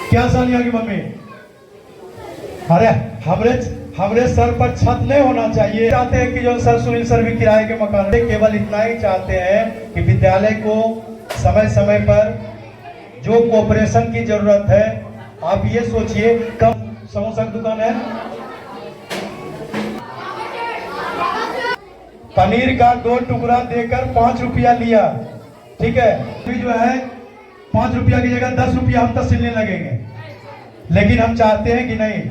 क्या सानिया की मम्मी? अरे हमरे सर पर छत नहीं होना चाहिए। चाहते हैं कि जो सर सुनील सर भी किराए के मकान में, केवल इतना ही चाहते हैं कि विद्यालय को समय समय पर जो कोऑपरेशन की जरूरत है, आप ये सोचिए, कब समोसा की दुकान है, पनीर का 2 टुकड़ा देकर 5 रुपया लिया, ठीक है, फिर जो है 5 रुपया की जगह 10 रुपया हम तस्लीने लगेंगे। लेकिन हम चाहते हैं कि नहीं,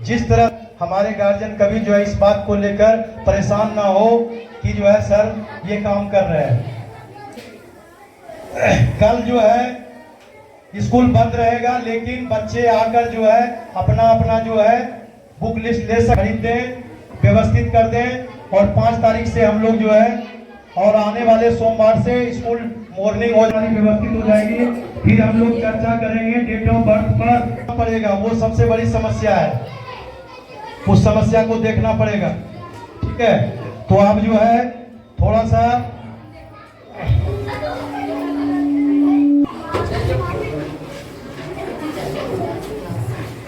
जिस तरह हमारे गार्जियन कभी जो है इस बात को लेकर परेशान ना हो कि जो है सर ये काम कर रहे हैं। कल जो है स्कूल बंद रहेगा, लेकिन बच्चे आकर जो है अपना अपना जो है बुक लिस्ट ले सकते, खरीद दें, व्यवस्थित कर दें, और 5 तारीख से हम लोग जो है और आने वाले सोमवार से स्कूल मॉर्निंग हो जाएगी, व्यवस्थित हो जाएगी। फिर हम लोग चर्चा करेंगे डेट ऑफ बर्थ पर पड़ेगा, वो सबसे बड़ी समस्या है, उस समस्या को देखना पड़ेगा, ठीक है। तो आप जो है थोड़ा सा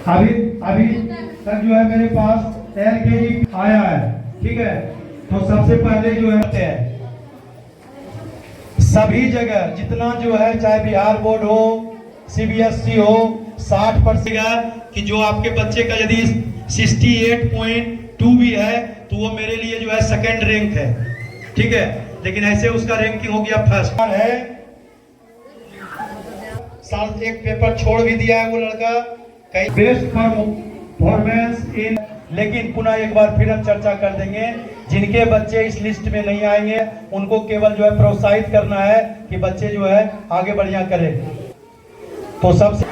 अभी तक जो है मेरे पास LKG आया है, ठीक है। तो सबसे पहले जो है सभी जगह जितना जो है, चाहे बिहार बोर्ड हो, CBSE हो, 60% कि जो आपके बच्चे का यदि 68.2 भी है तो वो मेरे लिए जो है सेकंड रैंक है, ठीक है। लेकिन ऐसे उसका रैंकिंग हो गया फर्स्ट है। साल एक पेपर छोड़ भी दिया है वो लड़का, कहीं बेस्ट परफॉर्मेंस इन। लेकिन पुनः एक बार फिर हम चर्चा कर देंगे, जिनके बच्चे इस लिस्ट में नहीं आएंगे उनको केवल जो है प्रोत्साहित करना है कि बच्चे जो है आगे बढ़िया करें। तो सबसे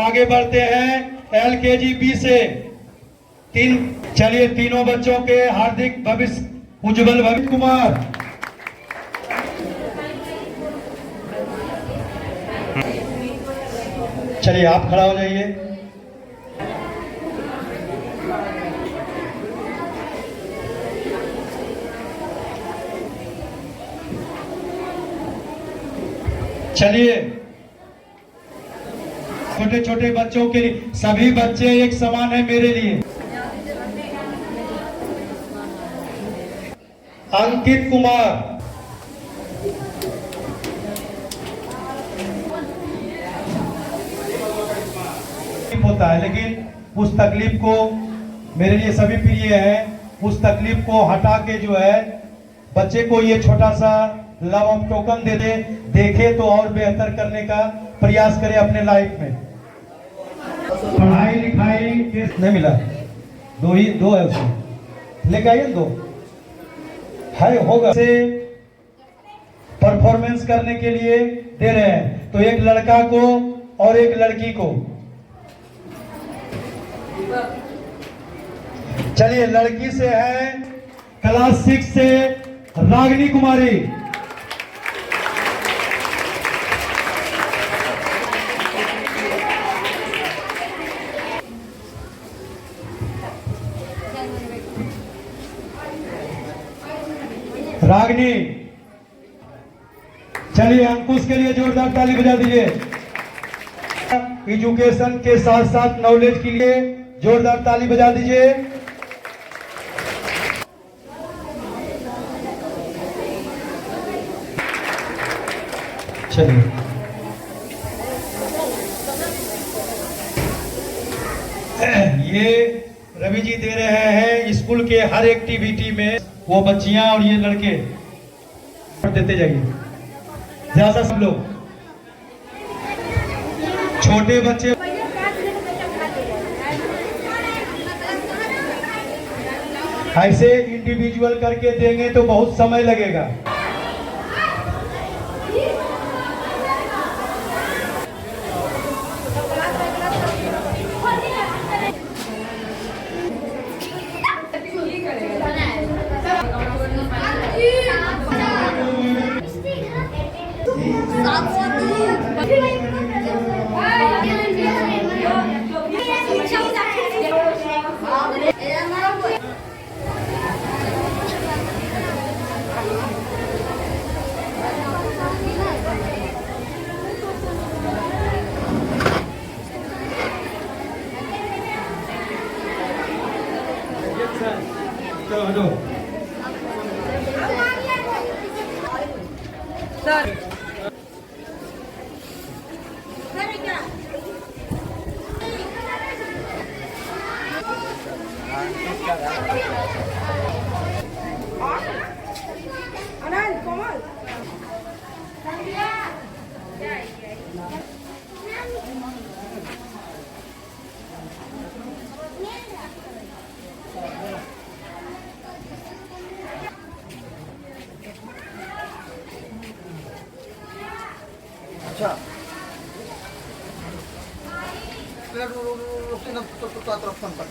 आगे बढ़ते हैं LKG B से चलिए तीनों बच्चों के हार्दिक भविष्य उज्जवल भविष्य। कुमार चलिए आप खड़ा हो जाइए। चलिए छोटे छोटे बच्चों के लिए, सभी बच्चे एक समान है मेरे लिए। अंकित कुमार, होता है, लेकिन उस तकलीफ को मेरे लिए सभी प्रिय है। उस तकलीफ को हटा के जो है बच्चे को ये छोटा सा लव ऑफ टोकन दे दे, देखे तो और बेहतर करने का प्रयास करे अपने लाइफ में। पढ़ाई लिखाई नहीं मिला, दो है उसमें, लेके आइए 2 है, होगा से परफॉर्मेंस करने के लिए दे रहे हैं। तो एक लड़का को और एक लड़की को। चलिए लड़की से है क्लास 6 से रागिनी कुमारी। रागिनी, चलिए अंकुश के लिए जोरदार ताली बजा दीजिए। एजुकेशन के साथ साथ नॉलेज के लिए जोरदार ताली बजा दीजिए। चलिए ये रवि जी दे रहे हैं स्कूल के हर एक्टिविटी में, वो बच्चियां और ये लड़के देते जाइए ज्यादा। सब लोग छोटे बच्चे ऐसे इंडिविजुअल करके देंगे तो बहुत समय लगेगा। सर आनंद कोमल अच्छा तरफ फोन पर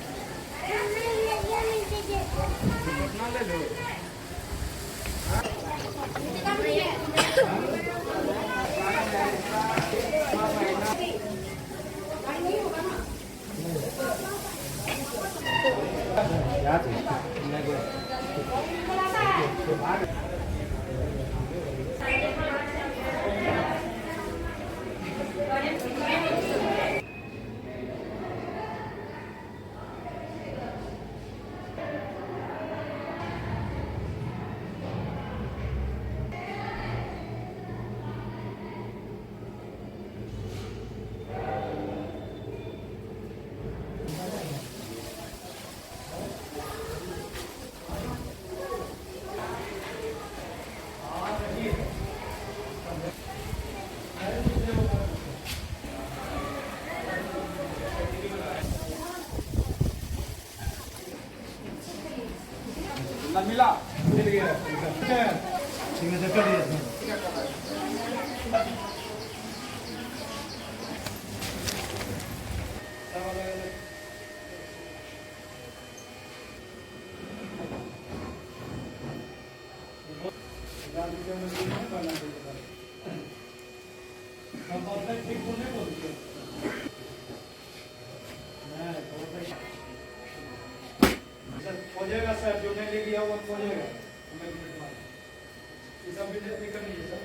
मिला मिल गया सिग्नेचर कर दिया हो जाएगा सर, जो नहीं ले गया वो हो जाएगा। ये सब भी कर लीजिए सर।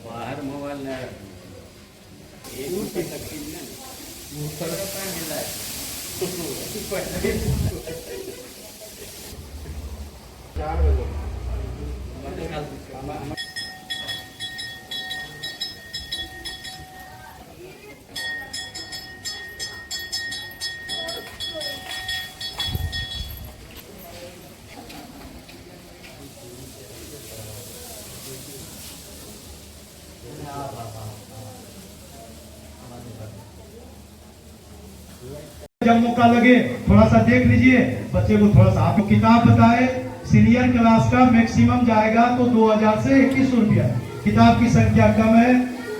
बाहर मोबाइल नहीं जब मौका लगे थोड़ा सा देख लीजिए बच्चे को, थोड़ा सा आपको किताब बताए। सीनियर क्लास का मैक्सिमम जाएगा तो 2000 से 2100 रुपया। किताब की संख्या कम है,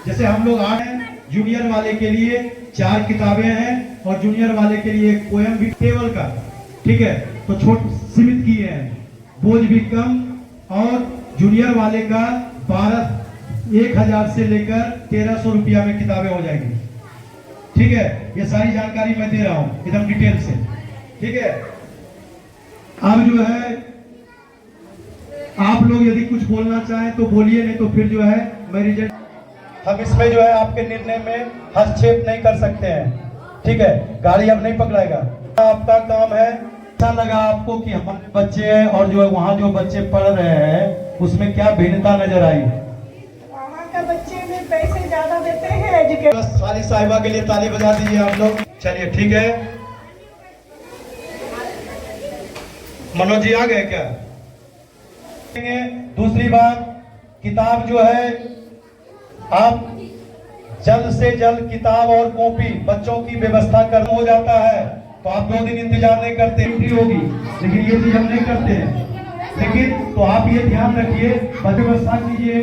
जैसे हम लोग 8 हैं, जूनियर वाले के लिए 4 किताबें हैं और जूनियर वाले के लिए एक पोएम भी टेबल का, ठीक है, तो छोट सीमित किए हैं, बोझ भी कम। और जूनियर वाले का 1000 से लेकर 1300 रुपया में किताबें हो जाएंगी, ठीक है। ये सारी जानकारी मैं दे रहा हूं एकदम डिटेल से, ठीक है। अब जो है आप लोग यदि कुछ बोलना चाहें तो बोलिए, नहीं तो फिर जो है मैं रिजेक्ट, हम इसमें जो है आपके निर्णय में हस्तक्षेप नहीं कर सकते हैं, ठीक है। गाड़ी अब नहीं पकड़ाएगा, आपका काम है। अच्छा लगा आपको कि हमारे बच्चे और जो है वहाँ जो बच्चे पढ़ रहे हैं उसमें क्या भिन्नता नजर आई? वहाँ का बच्चे में पैसे ज्यादा देते हैं एजुकेशन। बस साली साहिबा के लिए ताली बजा दीजिए आप लोग। चलिए ठीक है, मनोज जी आ गए क्या? दूसरी बात, किताब जो है आप जल्द से जल्द किताब और कॉपी बच्चों की व्यवस्था करना हो जाता है तो आप 2 दिन इंतजार नहीं करते, छुट्टी होगी, लेकिन ये चीज हम नहीं करते हैं। लेकिन तो आप ये ध्यान रखिए, व्यवस्था कीजिए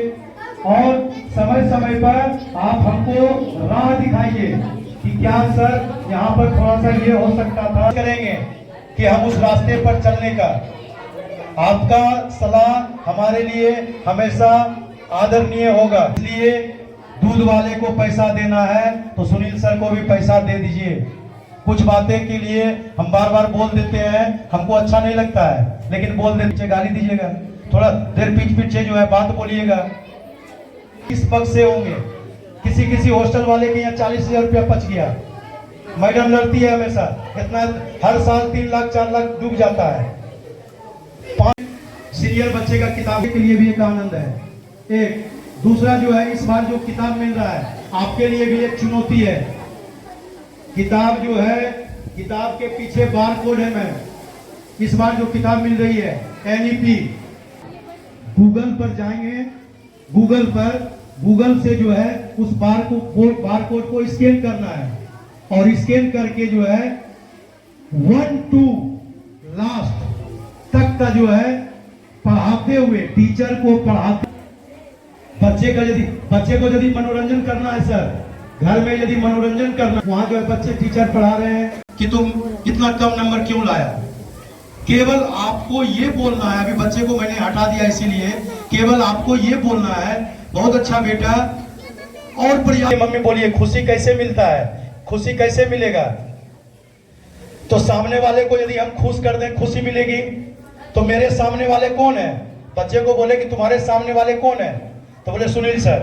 और समय समय पर आप हमको राह दिखाइए कि क्या सर यहाँ पर थोड़ा सा ये हो सकता था, करेंगे कि हम उस रास्ते पर चलने का। आपका सलाह हमारे लिए हमेशा आदरणीय होगा। इसलिए दूध वाले को पैसा देना है तो सुनील सर को भी पैसा दे दीजिए। कुछ बातें के लिए हम बार बार बोल देते हैं, हमको अच्छा नहीं लगता है, लेकिन बोल देते, गाली दीजिएगा, थोड़ा देर पीछे जो है बात बोलिएगा। किस पक्ष से होंगे? किसी किसी हॉस्टल वाले के यहाँ 40,000 रुपया बच गया। मैडम लड़ती है हमेशा, इतना हर साल 3 लाख 4 लाख डूब जाता है। 5 सीनियर बच्चे का किताब के लिए भी एक आनंद है। एक दूसरा जो है, इस बार जो किताब मिल रहा है आपके लिए भी एक चुनौती है। किताब जो है, किताब के पीछे बार कोड है मैम। इस बार जो किताब मिल रही है NEP, गूगल पर जाएंगे, गूगल से जो है उस बार कोड को स्कैन करना है और स्कैन करके जो है 1 to लास्ट तक का जो है पढ़ाते हुए टीचर को पढ़ाते। बच्चे को यदि मनोरंजन करना है सर, घर में यदि मनोरंजन करना, वहां जो है बच्चे टीचर पढ़ा रहे हैं कि तुम इतना कम नंबर क्यों लाया। केवल आपको ये बोलना है, अभी बच्चे को मैंने हटा दिया इसीलिए, केवल आपको ये बोलना है बहुत अच्छा बेटा और पर्याप्त। मम्मी बोलिए खुशी कैसे मिलता है? खुशी कैसे मिलेगा? तो सामने वाले को यदि हम खुश कर दें खुशी मिलेगी। तो मेरे सामने वाले कौन है? बच्चे को बोले कि तुम्हारे सामने वाले कौन है? तो बोले सुनील सर,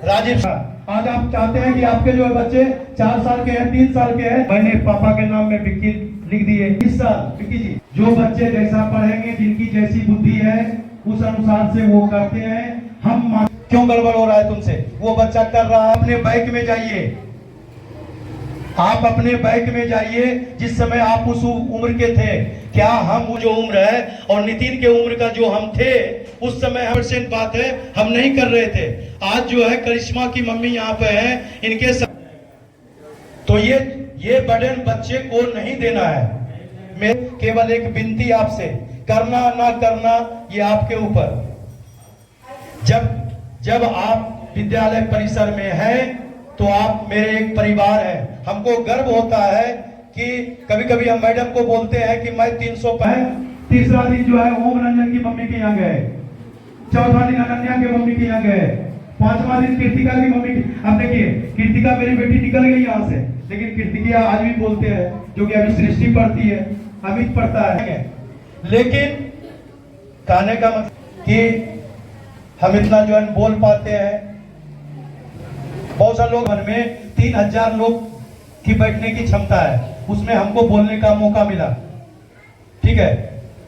राजीव सर। आज आप चाहते हैं कि आपके जो है बच्चे 4 साल के हैं, 3 साल के हैं, मैंने पापा के नाम में विक्की लिख दिए। 20 साल विक्की जी। जो बच्चे जैसा पढ़ेंगे, जिनकी जैसी बुद्धि है, उस अनुसार से वो करते हैं। हम क्यों गड़बड़ हो रहा है तुमसे? वो बच्चा कर रहा है। अपने बैक में जाइए, आप अपने बैक में जाइए। जिस समय आप उस उम्र के थे, क्या हम वो जो उम्र है और नितिन के उम्र का जो हम थे उस समय 100% बात है हम नहीं कर रहे थे। आज जो है करिश्मा की मम्मी यहाँ पे है, इनके साथ तो ये बर्डन बच्चे को नहीं देना है। मैं केवल एक विनती आपसे, करना ना करना ये आपके ऊपर। जब आप विद्यालय परिसर में हैं तो आप मेरे एक परिवार हैं। हमको गर्व होता है कि कभी कभी हम मैडम को बोलते हैं कि मैं 300 पे। तीसरा दिन जो है ओम रंजन की मम्मी के यहाँ गए, चौथा दिन अनन्या के मम्मी के यहाँ गए, 5वां दिन कीर्तिका की मम्मी की। अब देखिए कीर्तिका मेरी बेटी निकल गई यहाँ से, लेकिन कीर्तिका आज भी बोलते हैं, जो कि अभी सृष्टि पढ़ती है, अमित पढ़ता है। लेकिन कहने का मतलब कि हम इतना जो है बोल पाते हैं। बहुत सारे लोग घर में 3000 लोग की बैठने की क्षमता है, उसमें हमको बोलने का मौका मिला। ठीक है,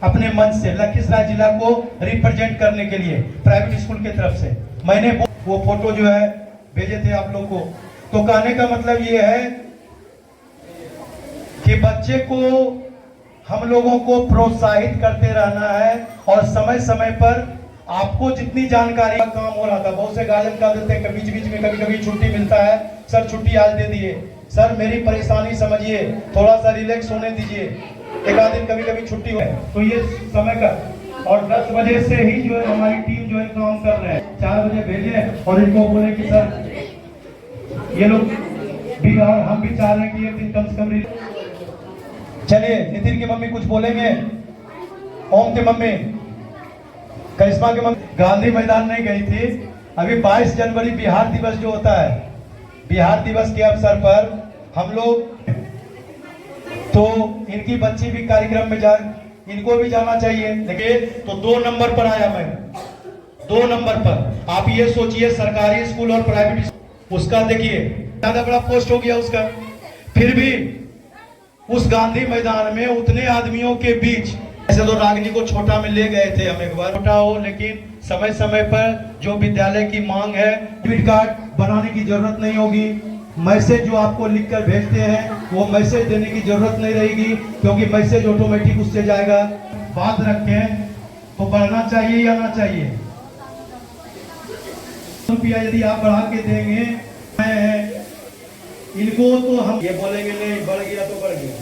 अपने मंच से लखीसराय जिला को रिप्रेजेंट करने के लिए प्राइवेट स्कूल के तरफ से मैंने वो फोटो जो है भेजे थे आप लोग को। तो कहने का मतलब ये है कि बच्चे को हम लोगों को प्रोत्साहित करते रहना है और समय समय पर आपको जितनी जानकारी का काम हो रहा था। बहुत से गार्जियन कह देते हैं कि बीच बीच में कभी कभी छुट्टी मिलता है, सर छुट्टी आज दे दिए, सर मेरी परेशानी समझिए, थोड़ा सा रिलैक्स होने दीजिए, एक आध दिन कभी कभी छुट्टी हो। तो ये समय का, और 10 बजे से ही जो है हमारी टीम जो है काम कर रहे हैं। 4 बजे भेजे और इनको बोले कि सर ये लोग भी और हम भी चाह रहे हैं कि एक दिन कम से कम। चलिए नितिन की मम्मी कुछ बोलेंगे, ओम की मम्मी, करिश्मा की मम्मी। गांधी मैदान नहीं गई थी। अभी 22 जनवरी बिहार दिवस जो होता है, बिहार दिवस के अवसर पर हम लोग, तो इनकी बच्ची भी कार्यक्रम में इनको भी जाना चाहिए। देखिए तो 2 नंबर पर आया मैं, 2 नंबर पर। आप ये सोचिए सरकारी स्कूल और प्राइवेट स्कूल, उसका देखिए ज्यादा बड़ा पोस्ट हो गया उसका। फिर भी उस गांधी मैदान में उतने आदमियों के बीच, ऐसे तो रागिनी को छोटा में ले गए थे हम एक बार, छोटा हो, लेकिन समय समय पर जो विद्यालय की मांग है, एडमिट कार्ड बनाने की जरूरत नहीं होगी। मैसेज जो आपको लिखकर भेजते हैं वो मैसेज देने की जरूरत नहीं रहेगी, क्योंकि मैसेज ऑटोमेटिक उससे जाएगा। बात रखें तो बढ़ना चाहिए या ना चाहिए? रुपया यदि आप बढ़ा के देंगे इनको, तो हम ये बोलेंगे नहीं बढ़ गया तो बढ़ गया,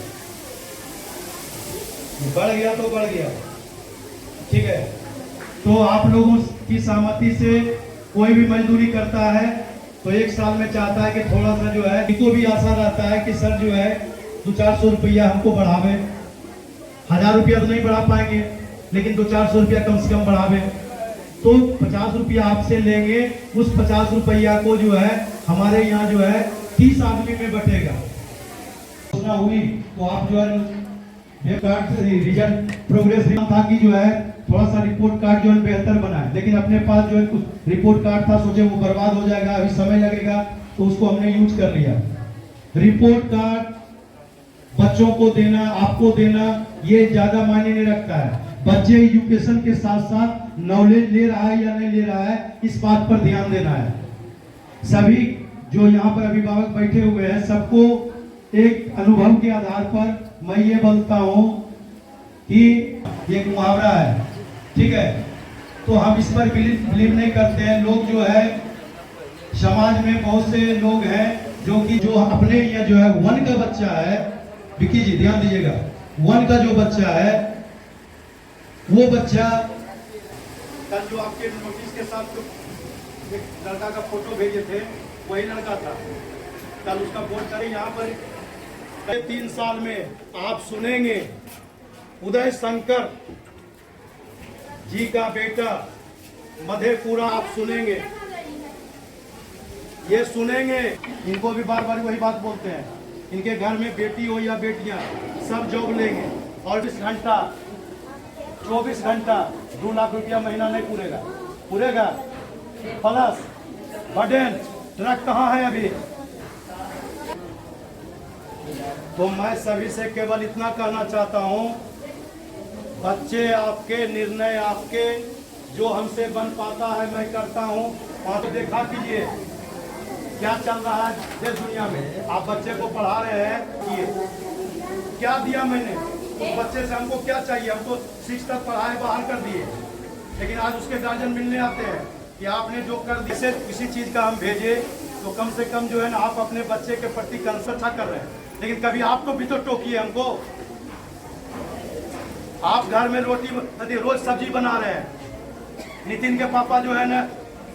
बढ़ गया तो बढ़ गया। ठीक है, तो आप लोगों की सहमति से कोई भी मजदूरी करता है तो 1 साल में चाहता है कि थोड़ा सा जो है, इनको भी आशा रहता है कि सर जो है 200-400 रुपया हमको बढ़ावे। 1000 रुपया तो नहीं बढ़ा पाएंगे, लेकिन 200-400 रुपया कम से कम बढ़ावे। तो 50 रुपया आपसे लेंगे, उस 50 रुपया को जो है हमारे यहाँ जो है 30 आदमी में बटेगा। हुई तो आप जो है ये कार्ड रिजल्ट प्रोग्रेस था कि जो है थोड़ा सा रिपोर्ट कार्ड जो है बेहतर बना है, लेकिन अपने पास जो है कुछ रिपोर्ट कार्ड था, सोचे वो बर्बाद हो जाएगा, अभी समय लगेगा, तो उसको हमने यूज कर लिया। रिपोर्ट कार्ड बच्चों को देना, आपको देना, ये ज्यादा मायने नहीं रखता है। बच्चे एजुकेशन के साथ साथ नॉलेज ले रहा है या नहीं ले रहा है, इस बात पर ध्यान देना है। सभी जो यहाँ पर अभिभावक बैठे हुए हैं, सबको एक अनुभव के आधार पर मैं ये बोलता हूँ कि एक मुहावरा है, ठीक है, तो हम इस पर बिलीव नहीं करते हैं। लोग जो है समाज में बहुत से लोग हैं जो कि जो अपने या जो है 1 का बच्चा है, विकी जी ध्यान दीजिएगा, 1 का जो बच्चा है वो बच्चा कल जो आपके नोटिस के साथ जो एक लड़का का फोटो भेजे थे वही लड़का था। कल उसका वोट करें यहाँ पर 3 साल में आप सुनेंगे उदय शंकर जी का बेटा मधेपुरा, आप सुनेंगे, ये सुनेंगे। इनको भी बार बार वही बात बोलते हैं, इनके घर में बेटी हो या बेटियां सब जॉब लेंगे और 24 घंटा 2 लाख रुपया महीना नहीं पूरेगा प्लस बर्डन ट्रक कहाँ है अभी। तो मैं सभी से केवल इतना कहना चाहता हूँ, बच्चे आपके, निर्णय आपके, जो हमसे बन पाता है मैं करता हूँ। और देखा कीजिए क्या चल रहा है देश दुनिया में। आप बच्चे को पढ़ा रहे हैं, ये क्या दिया मैंने उस बच्चे से, हमको क्या चाहिए, हमको 6 तक पढ़ाए बाहर कर दिए, लेकिन आज उसके गार्जियन मिलने आते हैं कि आपने जो कर दिया से किसी चीज का हम भेजे, तो कम से कम जो है ना आप अपने बच्चे के प्रति कंसर्न अच्छा कर रहे हैं। लेकिन कभी आपको भी तो टोकिए हमको। आप घर में रोटी रोज सब्जी बना रहे हैं, नितिन के पापा जो है ना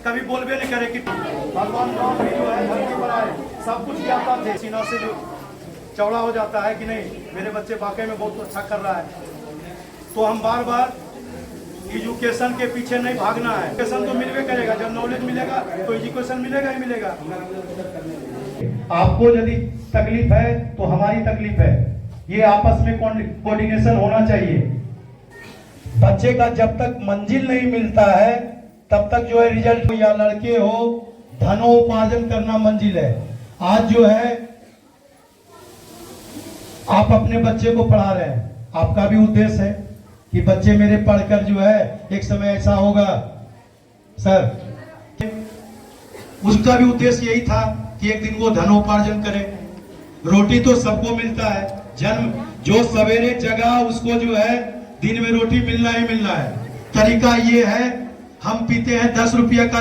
कभी बोलबे नहीं करे कि भगवान राम भी जो है धरती पर आए, सब कुछ ज्ञाता थे, सीना से जो चौड़ा हो जाता है कि नहीं मेरे बच्चे वाकई में बहुत अच्छा कर रहा है। तो हम बार बार एजुकेशन के पीछे नहीं भागना है। एजुकेशन तो मिलवे करेगा, जब नॉलेज मिलेगा तो एजुकेशन मिलेगा ही मिलेगा। आपको यदि तकलीफ है तो हमारी तकलीफ है, ये आपस में कोऑर्डिनेशन होना चाहिए। बच्चे का जब तक मंजिल नहीं मिलता है तब तक जो है रिजल्ट, या लड़के हो धनोपार्जन करना मंजिल है। आज जो है आप अपने बच्चे को पढ़ा रहे हैं, आपका भी उद्देश्य है कि बच्चे मेरे पढ़कर जो है एक समय ऐसा होगा सर, उसका भी उद्देश्य यही था कि एक दिन वो धनोपार्जन करे। रोटी तो सबको मिलता है, जन्म जो सवेरे जगा उसको जो है दिन में रोटी मिलना ही मिलना है। तरीका ये है, हम पीते हैं 10 रुपया का